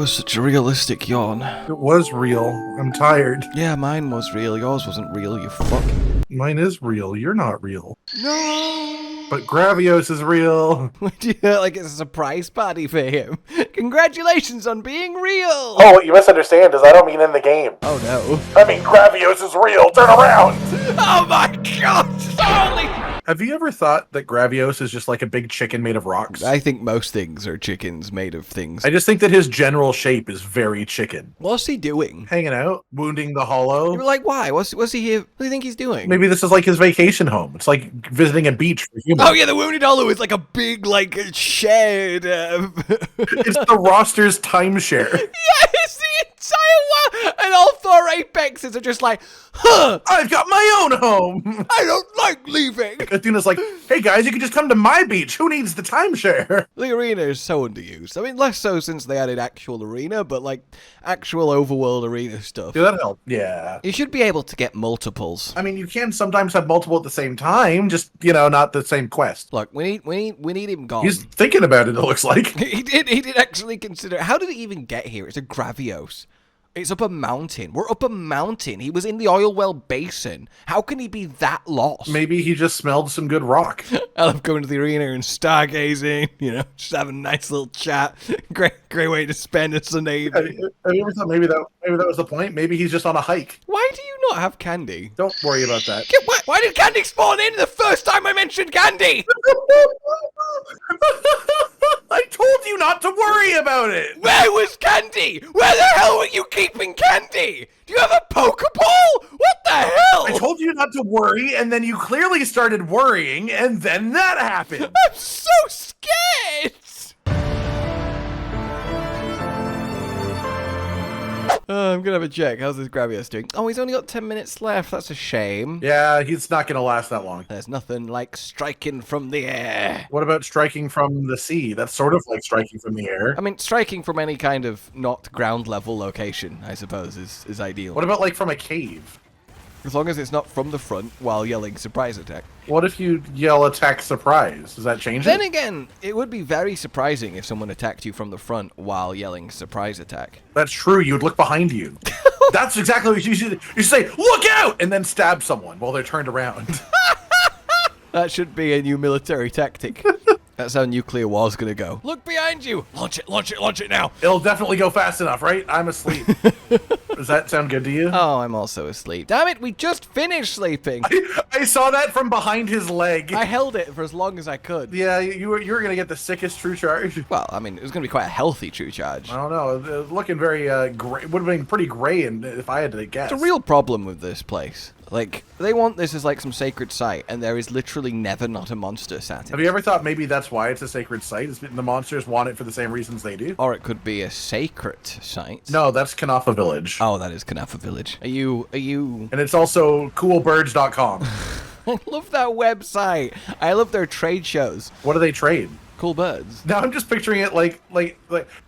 was such a realistic yawn. It was real. I'm tired. Yeah, mine was real. Yours wasn't real, you fuck. Mine is real. You're not real. No! But Gravios is real. Would you like it's a surprise party for him? Congratulations on being real! Oh, what you misunderstand is I don't mean in the game. Oh no. I mean Gravios is real. Turn around! Oh my god! Holy! Have you ever thought that Gravios is just like a big chicken made of rocks? I think most things are chickens made of things. I just think that his general shape is very chicken. What's he doing? Hanging out, wounding the hollow. You're like, why? What's he here? What do you think he's doing? Maybe this is like his vacation home. It's like visiting a beach for humans. Oh yeah, the Wounded Hollow is like a big, like, shed. It's the roster's timeshare. Yeah, it's the entire one. And all 4 apexes are just like, huh, I've got my own home. I don't like leaving. Duna's like, hey guys, you can just come to my beach. Who needs the timeshare? The arena is so underused. I mean, less so since they added actual arena, but like actual overworld arena stuff. Do that help? Yeah. You should be able to get multiples. I mean, you can sometimes have multiple at the same time, just, you know, not the same quest. Look, we need him gone. He's thinking about it, it looks like. He did actually consider. How did he even get here? It's a Gravios. It's up a mountain. We're up a mountain. He was in the oilwell basin. How can he be that lost? Maybe he just smelled some good rock. I love going to the arena and stargazing, you know, just having a nice little chat. Great way to spend a Sunday evening. Have you ever thought maybe that was the point? Maybe he's just on a hike. Why do you not have candy? Don't worry about that. Why did candy spawn in the first time I mentioned candy? I told you not to worry about it. Where was candy? Where the hell were you keeping candy? Do you have a Pokeball? What the hell? I told you not to worry, and then you clearly started worrying, and then that happened. I'm so scared. I'm gonna have a check. How's this Gravios doing? Oh, he's only got 10 minutes left. That's a shame. Yeah, he's not going to last that long. There's nothing like striking from the air. What about striking from the sea? That's sort of like striking from the air. I mean, striking from any kind of not ground level location, I suppose, is ideal. What about like from a cave? As long as it's not from the front while yelling surprise attack. What if you yell attack surprise? Does that change Then it? again, it would be very surprising if someone attacked you from the front while yelling surprise attack. That's true. You would look behind you. That's exactly what you should. You say, look out! And then stab someone while they're turned around. That should be a new military tactic. That's how nuclear war's gonna go. Look behind you! Launch it, launch it, launch it now! It'll definitely go fast enough, right? I'm asleep. Does that sound good to you? Oh, I'm also asleep. Damn it, we just finished sleeping! I saw that from behind his leg. I held it for as long as I could. Yeah, you were going to get the sickest true charge. Well, I mean, it was gonna be quite a healthy true charge. I don't know. It was looking very gray. Would have been pretty gray if I had to guess. It's a real problem with this place. Like, they want this as like some sacred site, and there is literally never not a monster sat in. Have you ever thought maybe that's why it's a sacred site? Is the monsters want it for the same reasons they do? Or it could be a sacred site. No, that's Kanafa Village. Oh, that is Kanafa Village. Are you... And it's also coolbirds.com. I love that website. I love their trade shows. What do they trade? Cool birds. Now I'm just picturing it like,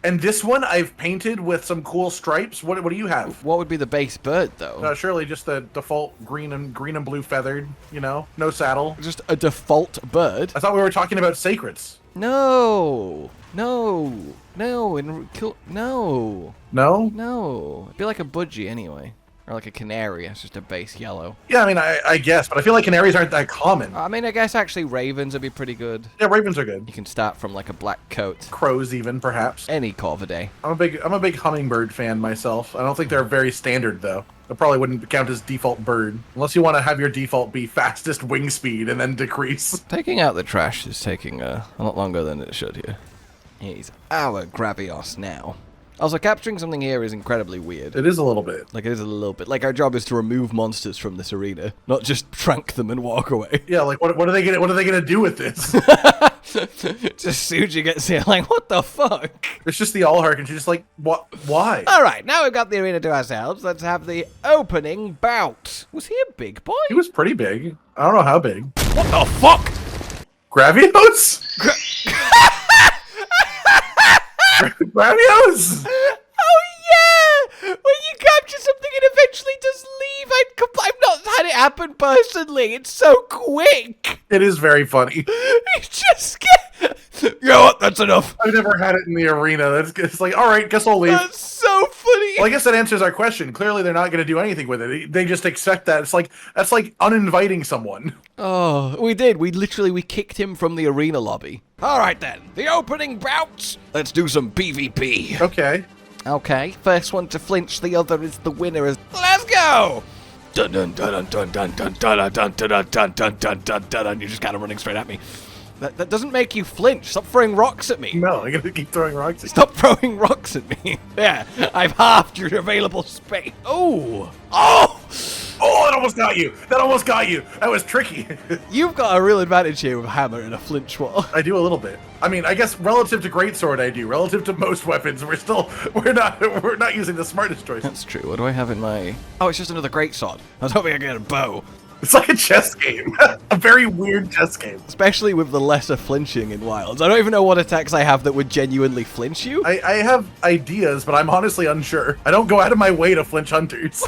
and this one I've painted with some cool stripes. What do you have? What would be the base bird, though? Surely just the default green and blue feathered, you know, no saddle. Just a default bird? I thought we were talking about sacrets. No. No. No. No. No? No. It'd be like a budgie anyway. Or like a canary. It's just a base yellow. Yeah, I mean, I guess, but I feel like canaries aren't that common. I mean, I guess actually ravens would be pretty good. Yeah, ravens are good. You can start from like a black coat. Crows even, perhaps. Any corvidae. I'm a big hummingbird fan myself. I don't think they're very standard though. It probably wouldn't count as default bird. Unless you want to have your default be fastest wing speed and then decrease. Taking out the trash is taking a lot longer than it should here. He's our Gravios now. Also, capturing something here is incredibly weird. It is a little bit. Like, it is a little bit. Like, our job is to remove monsters from this arena, not just trank them and walk away. Yeah, like, what are they gonna do with this? Just Suji gets here like, what the fuck? It's just the Allhark, and she's just like, what? Why? Alright, now we've got the arena to ourselves, let's have the opening bout. Was he a big boy? He was pretty big. I don't know how big. What the fuck? Gravios? Gravios? Oh yeah! When you capture something and eventually does leave, I've not had it happen personally. It's so quick. It is very funny. You just get... You know what? That's enough. I've never had it in the arena. It's like, all right, guess I'll leave. That's so funny. Well, I guess that answers our question. Clearly, they're not going to do anything with it. They just expect that. That's like uninviting someone. Oh, we did. We kicked him from the arena lobby. All right, then. The opening bouts. Let's do some PvP. Okay. Okay. First one to flinch, the other is the winner. Let's go. Dun dun dun dun dun dun dun dun dun dun dun dun dun dun dun. You're just kind of running straight at me. That doesn't make you flinch. Stop throwing rocks at me. No, I'm gonna keep throwing rocks at you. Stop throwing rocks at me. Yeah, I've halved your available space. Oh! Oh! Oh, that almost got you. That almost got you. That was tricky. You've got a real advantage here with a hammer and a flinch wall. I do a little bit. I mean, I guess relative to greatsword, I do. Relative to most weapons, we're not using the smartest choice. That's true. What do I have in my? Oh, it's just another greatsword. I was hoping I could get a bow. It's like a chess game. A very weird chess game. Especially with the lesser flinching in Wilds. I don't even know what attacks I have that would genuinely flinch you. I have ideas, but I'm honestly unsure. I don't go out of my way to flinch hunters.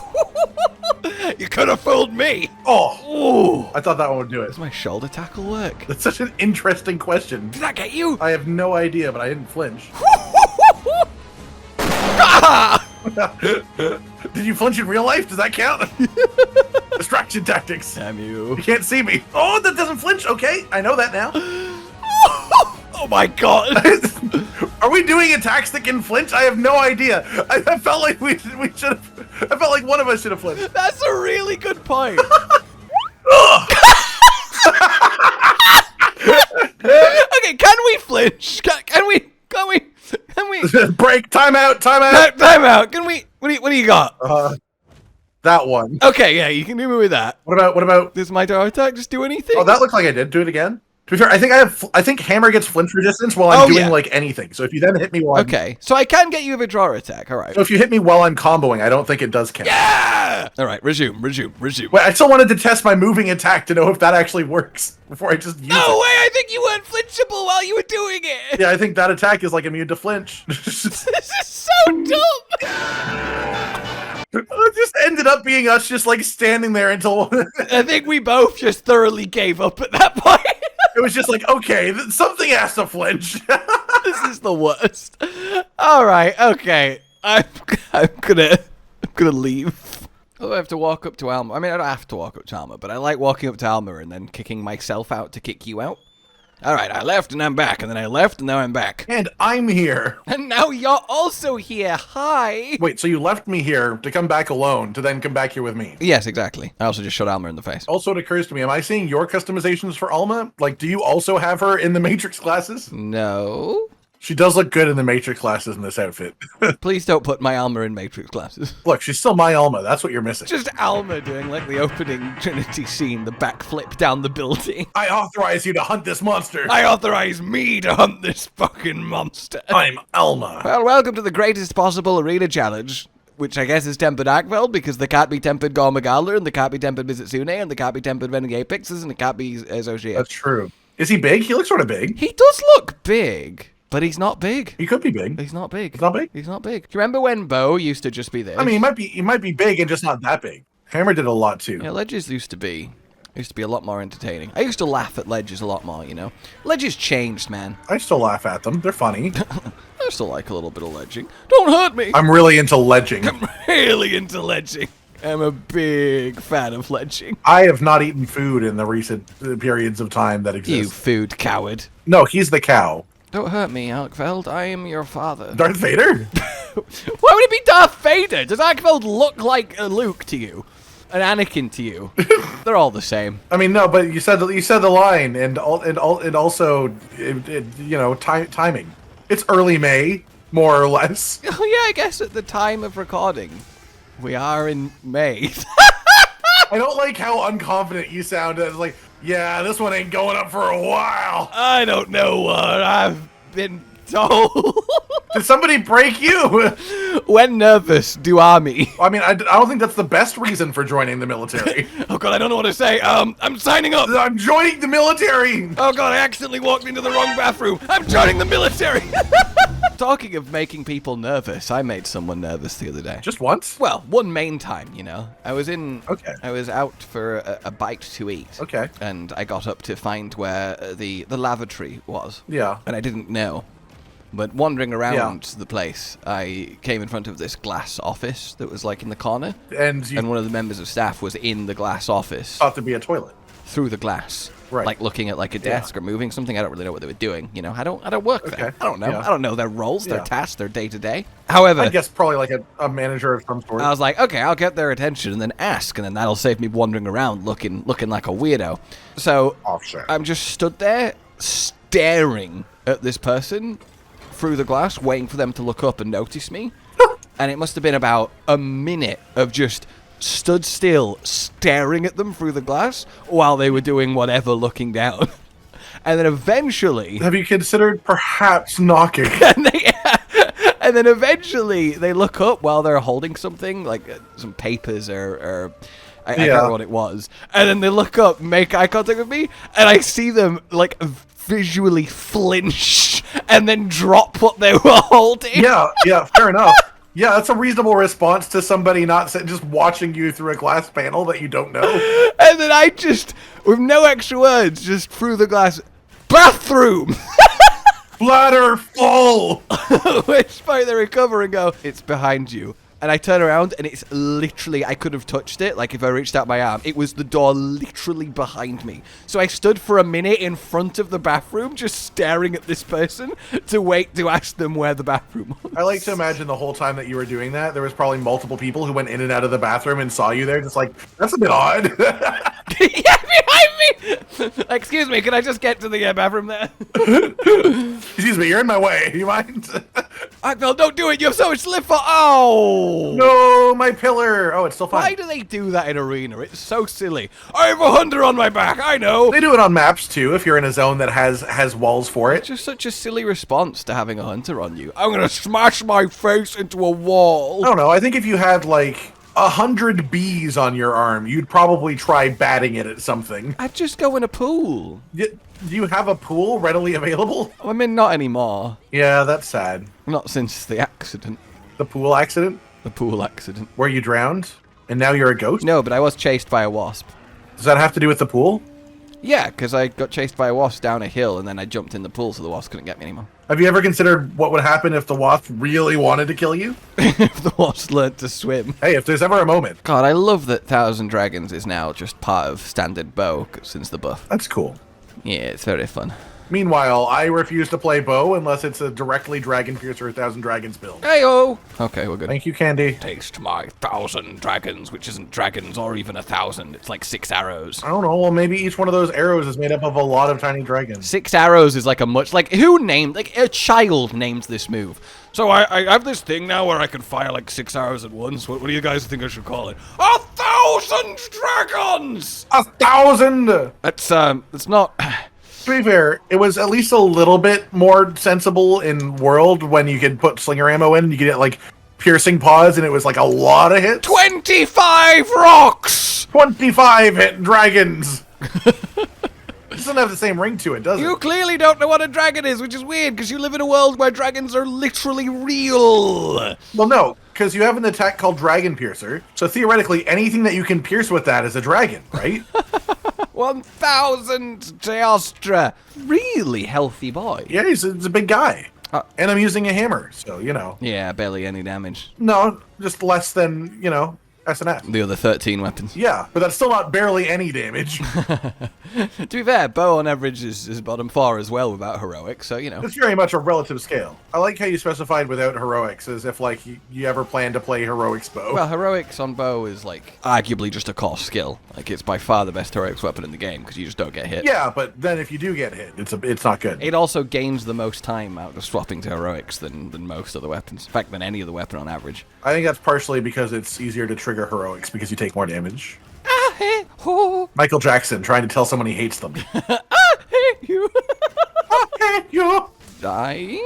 You could have fooled me. Oh, Ooh. I thought that one would do it. Does my shoulder tackle work? That's such an interesting question. Did that get you? I have no idea, but I didn't flinch. Did you flinch in real life? Does that count? Distraction tactics. Damn you. You can't see me. Oh, that doesn't flinch. Okay, I know that now. Oh my god. Are we doing attacks that can flinch? I have no idea. I felt like we should have. I felt like one of us should have flinched. That's a really good point. Okay, can we flinch? Can we? Break. Time out. Time out. Time out. Can we? What do you got? That one. Okay, yeah, you can do me with that. What about? Does my dart attack just do anything? Oh, that looked like I did. Do it again. To be fair, I think hammer gets flinch resistance while I'm doing like anything. So if you then hit me while okay, so I can get you with a draw attack. All right. So if you hit me while I'm comboing, I don't think it does count. Yeah. All right. Resume. Wait, I still wanted to test my moving attack to know if that actually works before I just use it. No way! I think you weren't flinchable while you were doing it. Yeah, I think that attack is like immune to flinch. This is so dumb. It just ended up being us just like standing there until I think we both just thoroughly gave up at that point. it was just like, okay, something has to flinch. This is the worst. All right, okay. I'm gonna leave. Oh, I have to walk up to Alma. I mean, I don't have to walk up to Alma, but I like walking up to Alma and then kicking myself out to kick you out. All right, I left and I'm back, and then I left and now I'm back. And I'm here. And now you're also here. Hi. Wait, so you left me here to come back alone, to then come back here with me? Yes, exactly. I also just shot Alma in the face. Also, it occurs to me, am I seeing your customizations for Alma? Like, do you also have her in the Matrix classes? No. She does look good in the Matrix classes in this outfit. Please don't put my Alma in Matrix classes. Look, she's still my Alma. That's what you're missing. Just Alma doing like the opening Trinity scene, the backflip down the building. I authorize you to hunt this monster. I authorize me to hunt this fucking monster. I'm Alma. Well, welcome to the greatest possible arena challenge, which I guess is tempered Arkveld, because there can't be tempered Gore Magala, and there can't be tempered Mizitsune, and there can't be tempered Renegade Pixes, and there can't be Zoshia. That's true. Is he big? He looks sort of big. He does look big. But he's not big. He could be big. He's not big. He's not big? He's not big. Do you remember when Bo used to just be this? I mean, he might be big and just not that big. Hammer did a lot too. Yeah, ledges used to be a lot more entertaining. I used to laugh at ledges a lot more, you know. Ledges changed, man. I still laugh at them. They're funny. I still like a little bit of ledging. Don't hurt me. I'm really into ledging. I'm really into ledging. I'm a big fan of ledging. I have not eaten food in the recent periods of time that exist. You food coward. No, he's the cow. Don't hurt me, Arkveld. I am your father. Darth Vader? Why would it be Darth Vader? Does Arkveld look like a Luke to you? An Anakin to you? They're all the same. I mean, no, but you said the line, and also, you know, timing. It's early May, more or less. Oh yeah, I guess at the time of recording, we are in May. I don't like how unconfident you sound. It's like, yeah, this one ain't going up for a while. I don't know what I've been told. Did somebody break you? When nervous, do army. I mean, I don't think that's the best reason for joining the military. Oh god, I don't know what to say. I'm signing up. I'm joining the military. Oh god, I accidentally walked into the wrong bathroom. I'm joining the military. Talking of making people nervous, I made someone nervous the other day. Just once? Well, one main time, you know. I was out for a bite to eat. Okay. And I got up to find where the lavatory was. Yeah. And I didn't know. But wandering around the place, I came in front of this glass office that was like in the corner. And you one of the members of staff was in the glass office. thought to be a toilet. Through the glass. Right. Like looking at like a desk or moving something. I don't really know what they were doing. You know, I don't work there. I don't know. Yeah. I don't know their roles, their tasks, their day to day. However, I guess probably like a manager of some sort. I was like, okay, I'll get their attention and then ask, and then that'll save me wandering around looking like a weirdo. So I'm just stood there staring at this person through the glass, waiting for them to look up and notice me. And it must have been about a minute of just stood still, staring at them through the glass while they were doing whatever, looking down. And then eventually... Have you considered perhaps knocking? And then eventually they look up while they're holding something, like some papers or I can't remember what it was. And then they look up, make eye contact with me, and I see them like visually flinch and then drop what they were holding. Yeah, fair enough. Yeah, that's a reasonable response to somebody not just watching you through a glass panel that you don't know. And then I just, with no extra words, just through the glass, bathroom! Bladder full! Which point they recover and go, it's behind you. And I turn around and it's literally, I could have touched it, like if I reached out my arm. It was the door literally behind me. So I stood for a minute in front of the bathroom just staring at this person to wait to ask them where the bathroom was. I like to imagine the whole time that you were doing that, there was probably multiple people who went in and out of the bathroom and saw you there, just like, that's a bit odd. Yeah, behind me! Excuse me, can I just get to the bathroom there? Excuse me, you're in my way. You mind? Arkveld, don't do it! You have so much to live for! Oh! No, my pillar! Oh, it's still fine. Why do they do that in Arena? It's so silly. I have a hunter on my back, I know! They do it on maps, too, if you're in a zone that has walls for it. It's just such a silly response to having a hunter on you. I'm gonna smash my face into a wall! I don't know, I think if you had, like, 100 bees on your arm, you'd probably try batting it at something. I'd just go in a pool. Do you have a pool readily available? I mean, not anymore. Yeah, that's sad. Not since the accident. The pool accident? The pool accident. Where you drowned? And now you're a ghost? No, but I was chased by a wasp. Does that have to do with the pool? Yeah, because I got chased by a wasp down a hill and then I jumped in the pool so the wasp couldn't get me anymore. Have you ever considered what would happen if the wasp really wanted to kill you? If the wasp learned to swim. Hey, if there's ever a moment. God, I love that Thousand Dragons is now just part of standard bow since the buff. That's cool. Yeah, it's very fun. Meanwhile, I refuse to play bow unless it's a directly Dragon Piercer 1,000 Dragons build. Hey-oh! Okay, we're good. Thank you, Candy. Taste my 1,000 dragons, which isn't dragons or even 1,000. It's like 6 arrows. I don't know. Well, maybe each one of those arrows is made up of a lot of tiny dragons. 6 arrows is like a much... Like, who named... Like, a child names this move. So I have this thing now where I can fire like 6 arrows at once. What do you guys think I should call it? 1,000 dragons! 1,000! It's not... To be fair, it was at least a little bit more sensible in World when you could put slinger ammo in and you could get, like, piercing paws and it was, like, a lot of hits. 25 rocks! 25 hit dragons! It doesn't have the same ring to it, does it? You clearly don't know what a dragon is, which is weird, because you live in a world where dragons are literally real. Well, no, because you have an attack called Dragon Piercer, so theoretically anything that you can pierce with that is a dragon, right? 1,000 Teostra. Really healthy boy. Yeah, he's a big guy. And I'm using a hammer, so, you know. Yeah, barely any damage. No, just less than, you know, S&S. The other 13 weapons. Yeah, but that's still not barely any damage. To be fair, bow on average is bottom 4 as well without heroics, so, you know. It's very much a relative scale. I like how you specified without heroics, as if, like, you ever plan to play heroics bow. Well, heroics on bow is, like, arguably just a core skill. Like, it's by far the best heroics weapon in the game, because you just don't get hit. Yeah, but then if you do get hit, it's not good. It also gains the most time out of swapping to heroics than most other weapons. In fact, than any other weapon on average. I think that's partially because it's easier to trigger heroics, because you take more damage. I hate you. Michael Jackson trying to tell someone he hates them. I hate you. I hate you. Die.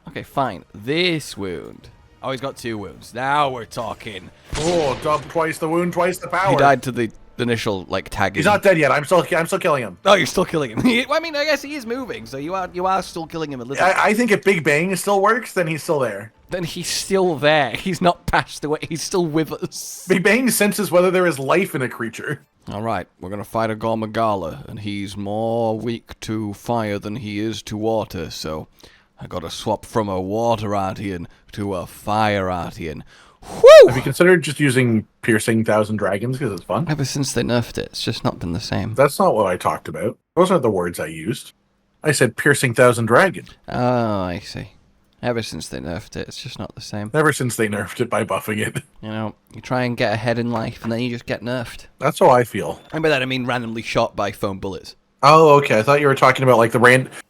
Okay, fine. This wound. Oh, he's got 2 wounds. Now we're talking. Oh, twice the wound, twice the power. He died to the initial like tagging. He's not dead yet. I'm still killing him. Oh, you're still killing him. I mean, I guess he is moving, so you are still killing him a little. I think if Big Bang still works, then he's still there. Then he's still there. He's not passed away. He's still with us. Big Bang senses whether there is life in a creature. All right, we're gonna fight a Gore Magala, and he's more weak to fire than he is to water, so I gotta swap from a water artian to a fire artian. Whew! Have you considered just using piercing 1,000 dragons because it's fun? Ever since they nerfed it, it's just not been the same. That's not what I talked about. Those aren't the words I used. I said piercing 1,000 dragon. Oh, I see. Ever since they nerfed it, it's just not the same. Ever since they nerfed it by buffing it. You know, you try and get ahead in life, and then you just get nerfed. That's how I feel. And by that I mean randomly shot by foam bullets. Oh, okay. I thought you were talking about like the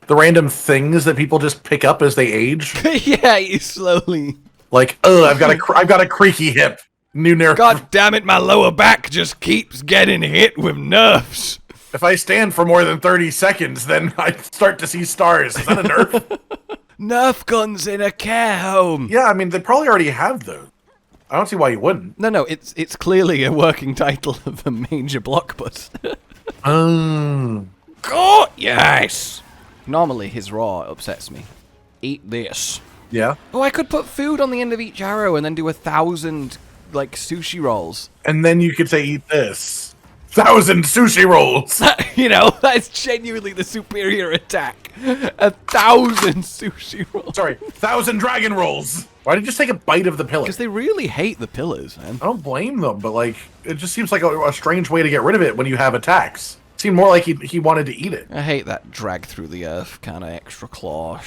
random things that people just pick up as they age. Yeah, you slowly... Like, oh, I've got a creaky hip. New nerf. God damn it, my lower back just keeps getting hit with nerfs. If I stand for more than 30 seconds, then I start to see stars. Is that a nerf? Nerf guns in a care home. Yeah, I mean, they probably already have those. I don't see why you wouldn't. No, it's clearly a working title of a major blockbuster. Oh, yes. Normally, his raw upsets me. Eat this. Yeah. Oh, I could put food on the end of each arrow and then do 1,000, like, sushi rolls. And then you could say, eat this. 1,000 sushi rolls. You know, that's genuinely the superior attack. 1,000 sushi rolls. Sorry, 1,000 dragon rolls. Why did you just take a bite of the pillar? Because they really hate the pillars, man. I don't blame them, but like, it just seems like a strange way to get rid of it when you have attacks. It seemed more like he wanted to eat it. I hate that drag through the earth kind of extra claw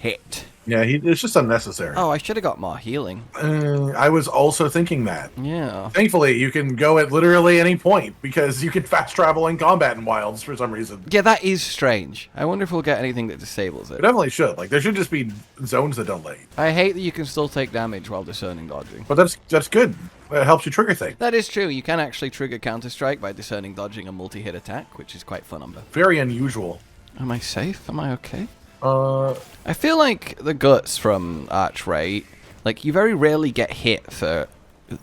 hit. Yeah, it's just unnecessary. Oh, I should have got more healing. I was also thinking that. Yeah. Thankfully, you can go at literally any point because you can fast travel in combat in wilds for some reason. Yeah, that is strange. I wonder if we'll get anything that disables it. It definitely should. Like, there should just be zones that don't let you. I hate that you can still take damage while discerning dodging. But that's good. It helps you trigger things. That is true. You can actually trigger Counter-Strike by discerning dodging a multi-hit attack, which is quite fun on both. Very unusual. Am I safe? Am I okay? I feel like the guts from Archray, like, you very rarely get hit for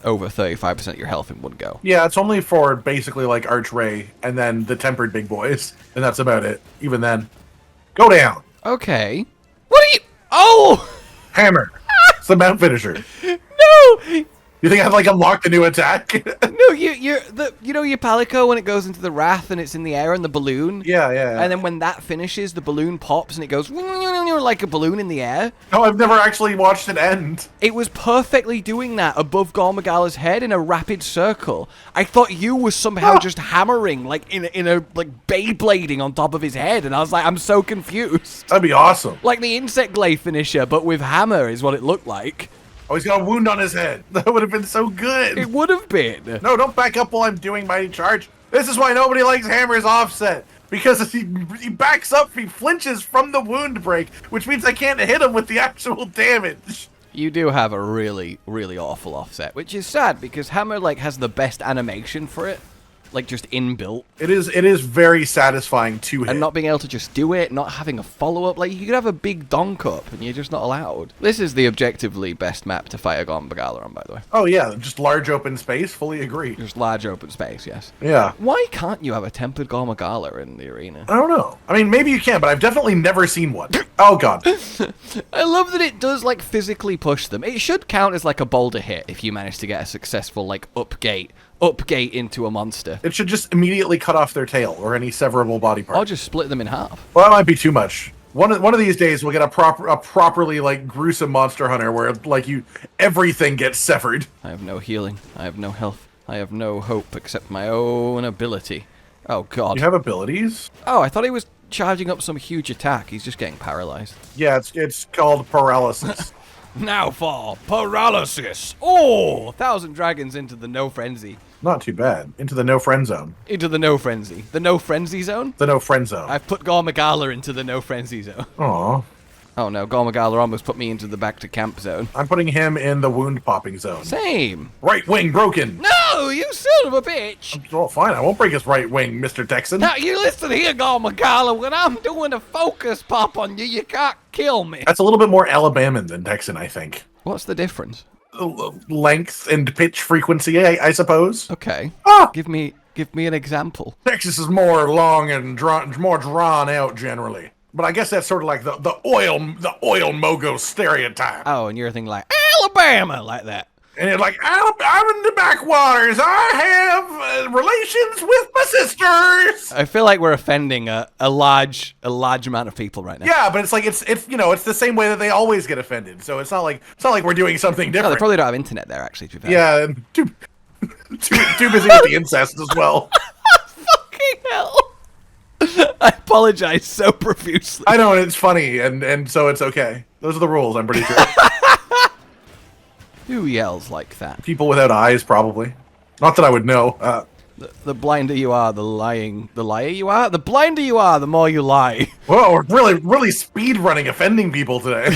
over 35% of your health in one go. Yeah, it's only for basically like Archray and then the tempered big boys, and that's about it. Even then, go down. Okay. What are you? Oh! Hammer. It's the mount finisher. No! You think I've like unlocked a new attack? No, you know your palico when it goes into the wrath and it's in the air and the balloon? Yeah. And then when that finishes, the balloon pops and it goes like a balloon in the air. No, I've never actually watched it end. It was perfectly doing that above Gore Magala's head in a rapid circle. I thought you was somehow just hammering, like in a like Beyblading on top of his head, and I was like, I'm so confused. That'd be awesome. Like the insect glaive finisher, but with hammer is what it looked like. Oh, he's got a wound on his head. That would have been so good. It would have been. No, don't back up while I'm doing my charge. This is why nobody likes Hammer's offset. Because he backs up, he flinches from the wound break, which means I can't hit him with the actual damage. You do have a really, really awful offset, which is sad because Hammer like has the best animation for it. Like, just inbuilt. It is very satisfying to hit. And not being able to just do it, not having a follow-up. Like, you could have a big donk up, and you're just not allowed. This is the objectively best map to fight a Gore Magala on, by the way. Oh, yeah, just large open space, fully agree. Just large open space, yes. Yeah. Why can't you have a tempered Gore Magala in the arena? I don't know. I mean, maybe you can, but I've definitely never seen one. Oh, God. I love that it does, like, physically push them. It should count as, like, a boulder hit if you manage to get a successful, like, upgate into a monster. It should just immediately cut off their tail or any severable body part. Or just split them in half. Well, that might be too much. One of these days we'll get a properly like gruesome monster hunter where like everything gets severed. I have no healing. I have no health. I have no hope except my own ability. Oh God. You have abilities? Oh, I thought he was charging up some huge attack. He's just getting paralyzed. Yeah, it's called paralysis. Now for paralysis. Oh, 1,000 dragons into the no frenzy. Not too bad. Into the no friend zone. Into the no frenzy. The no frenzy zone? The no friend zone. I've put Gore Magala into the no frenzy zone. Aw. Oh no, Gore Magala almost put me into the back to camp zone. I'm putting him in the wound popping zone. Same. Right wing broken. No, you son of a bitch. Well, fine. I won't break his right wing, Mr. Texan. Now, you listen here, Gore Magala. When I'm doing a focus pop on you, you can't kill me. That's a little bit more Alabaman than Texan, I think. What's the difference? length and pitch frequency, I suppose. Okay. Ah! Give me an example. Texas is more long and more drawn out generally. But I guess that's sort of like the oil mogo stereotype. Oh, and you're thinking like Alabama, like that. And it's like, I'm in the backwaters. I have relations with my sisters. I feel like we're offending a large amount of people right now. Yeah, but it's like it's it's the same way that they always get offended. So it's not like we're doing something No, different. they probably don't have internet there, actually, to be fair. Yeah, and too busy with the incest as well. Fucking hell. I apologize so profusely. I know, and it's funny, and so it's okay. Those are the rules, I'm pretty sure. Who yells like that? People without eyes, probably. Not that I would know. The blinder you are, the liar you are? The blinder you are, the more you lie. Whoa, we're really speed running, offending people today.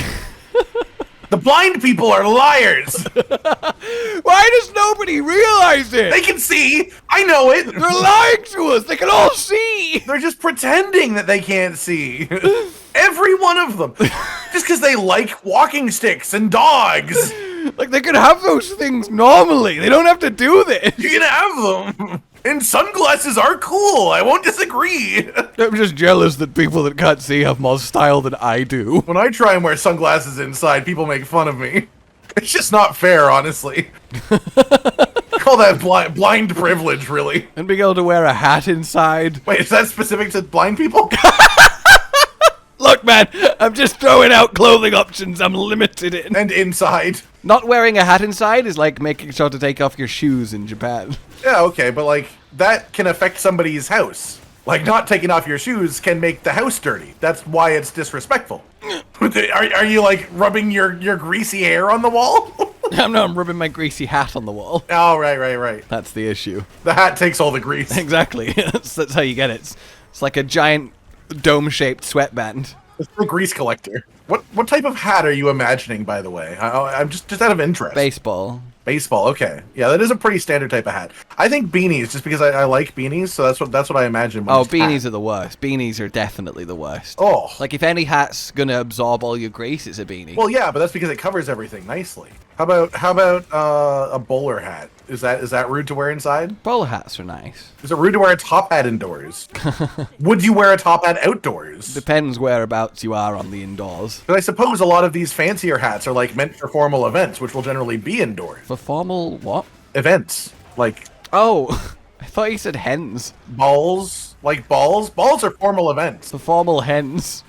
The blind people are liars. Why does nobody realize it? They can see. I know it. They're lying to us. They can all see. They're just pretending that they can't see. Every one of them. Just because they like walking sticks and dogs. Like, they could have those things normally. They don't have to do this. You can have them. And sunglasses are cool. I won't disagree. I'm just jealous that people that can't see have more style than I do. When I try and wear sunglasses inside, people make fun of me. It's just not fair, honestly. Call that blind privilege, really. And being able to wear a hat inside. Wait, is that specific to blind people? Look, man, I'm just throwing out clothing options I'm limited in. And inside. Not wearing a hat inside is like making sure to take off your shoes in Japan. Yeah, okay, but like, that can affect somebody's house. Like, not taking off your shoes can make the house dirty. That's why it's disrespectful. Are you, like, rubbing your greasy hair on the wall? I'm rubbing my greasy hat on the wall. Oh, right. That's the issue. The hat takes all the grease. Exactly. That's how you get it. It's like a giant dome-shaped sweatband. It's a grease collector. What type of hat are you imagining, by the way? I'm just out of interest. Baseball. Baseball, okay. Yeah, that is a pretty standard type of hat. I think beanies, just because I like beanies, so that's what I imagine. Oh, beanies are the worst. Beanies are definitely the worst. Oh. Like, if any hat's gonna absorb all your grease, it's a beanie. Well, yeah, but that's because it covers everything nicely. How about a bowler hat? Is that rude to wear inside? Bowler hats are nice. Is it rude to wear a top hat indoors? Would you wear a top hat outdoors? Depends whereabouts you are on the indoors. But I suppose a lot of these fancier hats are like meant for formal events, which will generally be indoors. For formal what? Events. Like... Oh, I thought you said hens. Balls? Like balls? Balls are formal events. For formal hens.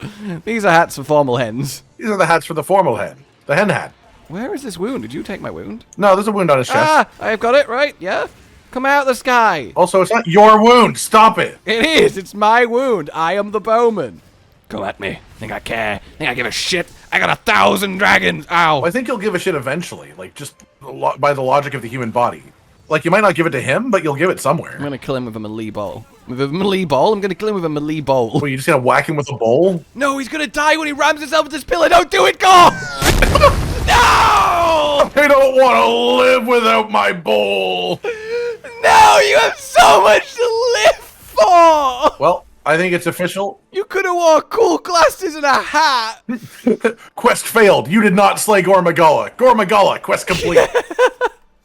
These are hats for formal hens. These are the hats for the formal hen. The hen hat. Where is this wound? Did you take my wound? No, there's a wound on his chest. Ah, I've got it, right? Yeah? Come out the sky. Also, it's not your wound. Stop it. It is. It's my wound. I am the bowman. Come at me. Think I care? Think I give a shit? I got 1,000 dragons. Ow. Well, I think you'll give a shit eventually, like just by the logic of the human body. Like, you might not give it to him, but you'll give it somewhere. I'm gonna kill him with a melee bowl. With a melee bowl? I'm gonna kill him with a melee bowl. Well, you just gonna whack him with a bowl? No, he's gonna die when he rams himself with this pillar. Don't do it, Gore! No! I don't want to live without my bowl. No, you have so much to live for! Well, I think it's official. You could have wore cool glasses and a hat. Quest failed. You did not slay Gore Magala. Gore Magala, quest complete.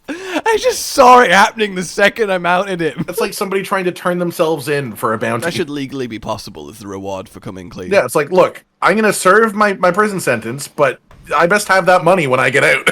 I just saw it happening the second I mounted him. It's like somebody trying to turn themselves in for a bounty. That should legally be possible as the reward for coming clean. Yeah, it's like, look, I'm going to serve my prison sentence, but I best have that money when I get out.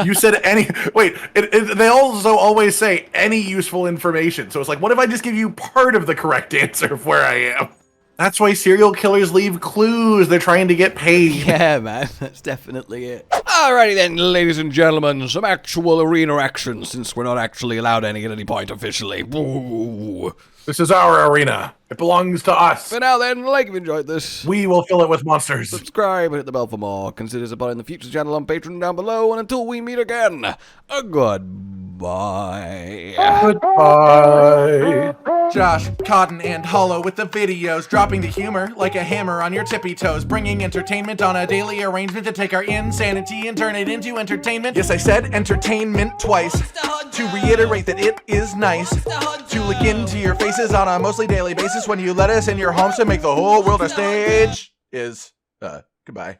You said any... Wait, they also always say any useful information. So it's like, what if I just give you part of the correct answer of where I am? That's why serial killers leave clues. They're trying to get paid. Yeah, man. That's definitely it. Alrighty then, ladies and gentlemen. Some actual arena action, since we're not actually allowed any at any point officially. Woo. This is our arena. It belongs to us. For now then, like if you enjoyed this, we will fill it with monsters. Subscribe and hit the bell for more. Consider supporting the Futures channel on Patreon down below. And until we meet again, a goodbye. Goodbye. Josh, Cotton, and Hollow with the videos, dropping the humor like a hammer on your tippy toes, bringing entertainment on a daily arrangement to take our insanity and turn it into entertainment. Yes, I said entertainment twice, to reiterate that it is nice to look into your faces on a mostly daily basis when you let us in your homes to make the whole world a stage. Goodbye.